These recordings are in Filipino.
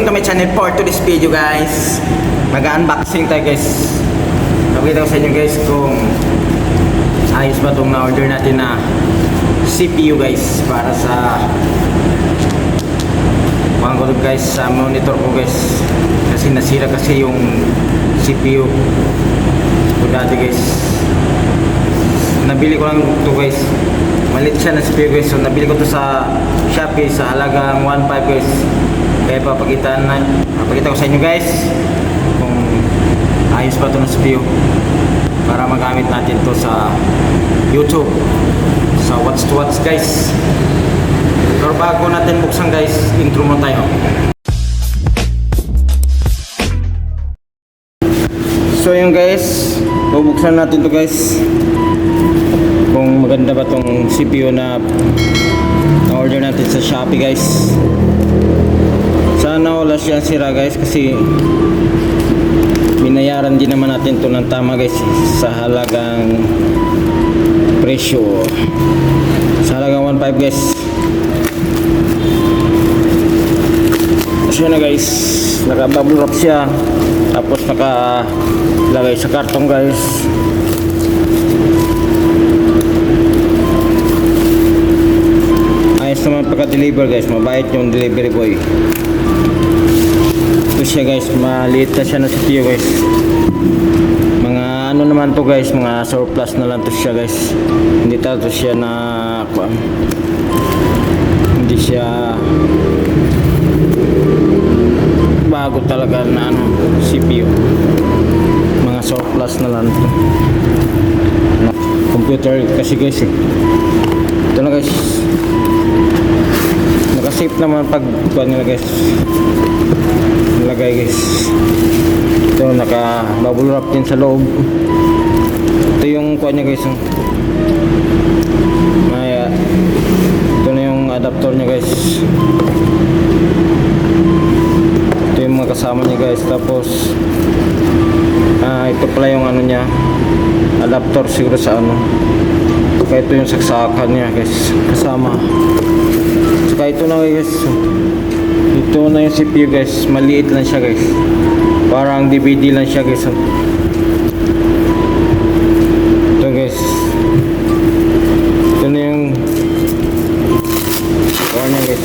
welcome to my channel for today's video guys. Mag-unboxing tayo guys. Pakita ko sa inyo guys kung ayos ba itong na-order natin na CPU guys para sa pangkulog guys sa monitor ko guys. Kasi nasira kasi yung CPU ko dati guys. Nabili ko lang ito guys. Malit siya na CPU guys. So nabili ko to sa Shopee sa halagang 1.5 guys. Kaya papakita ko sa inyo guys kung ayos ba ito ng CPU para magamit natin to sa YouTube, sa Watch to Watch guys. Pero bago natin buksan guys, intro mo tayo. So yun guys, bubuksan natin to guys kung maganda ba tong CPU na order natin sa Shopee guys. Sana wala siyang sira guys kasi binayaran din naman natin to ng tama guys sa halagang presyo, sa halagang 1.5 guys. So na guys, naka-bubble wrap siya tapos nakalagay sa karton guys. Ayos naman pagka-deliver guys, mabait yung delivery boy. Ito siya guys, maliit na siya na CPU guys. Mga ano naman to guys, mga surplus na lang to siya guys. Hindi to siya na hindi siya bago talaga na ano CPU. Mga surplus na lang to. Computer kasi guys eh. Ito na guys, naka-safe naman pag kuha nila guys, nilagay guys. Ito naka-bubble wrap din sa loob. Ito yung kuha niya guys. Ito na yung adapter niya guys. Ito yung mga kasama niya guys. Tapos ito pala yung ano niya, adapter siguro sa ano. Saka ito yung saksakan niya guys, kasama. Saka ito na guys, ito na yung CPU guys, maliit lang siya guys, parang DVD lang siya guys. Ito guys, ito na yung power niya guys,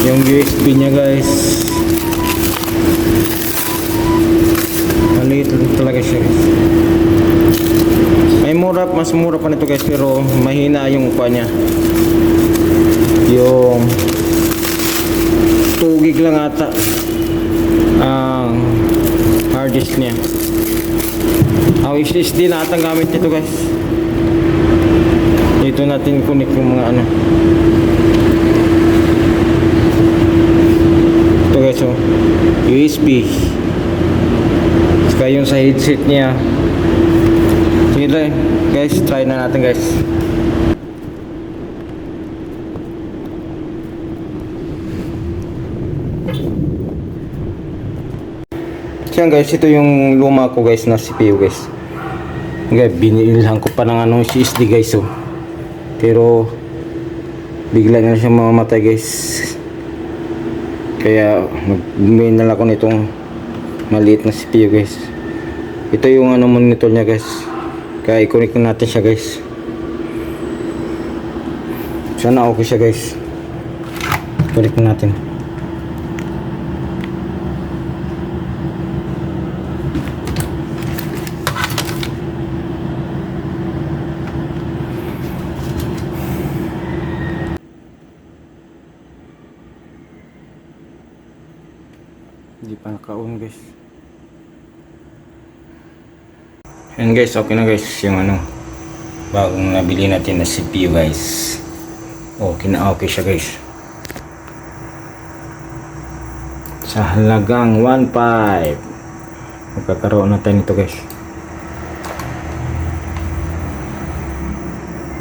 yung USB niya guys, maliit lang talaga siya guys. Mas mura pa nito guys, pero mahina yung kuha niya, yung 2 gig lang ata ang hard disk niya. SSD na ata gamit nito guys. Dito natin connect yung mga ano. Ito guys, oh, USB. Saka yung sa headset niya. Sige guys, try na natin guys. Yan guys, ito yung luma ko guys na CPU guys. Okay, binilhan ko pa ng anong SSD guys, oh. Pero bigla na siya mamamatay guys. Kaya magbigay na lang ako nitong maliit na CPU guys. Ito yung ano monitor niya guys. Kaya i-connect natin siya guys. Sana okay siya guys. Connect natin. Hindi pa naka-on guys. Yan guys, okay na guys yung ano bagong nabili natin na CPU guys. Okay na okay siya guys. Sa halagang 1.5 magkakaroon na tayo nito guys.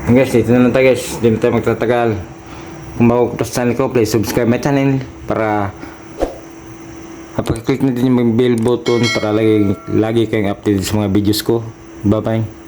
Yan guys, dito na lang tayo guys. Dito tayo magtatagal. Kung bago ka sa channel ko, please subscribe my channel para click na din yung bell button para lagi kayong updated sa mga videos ko. Bye bye.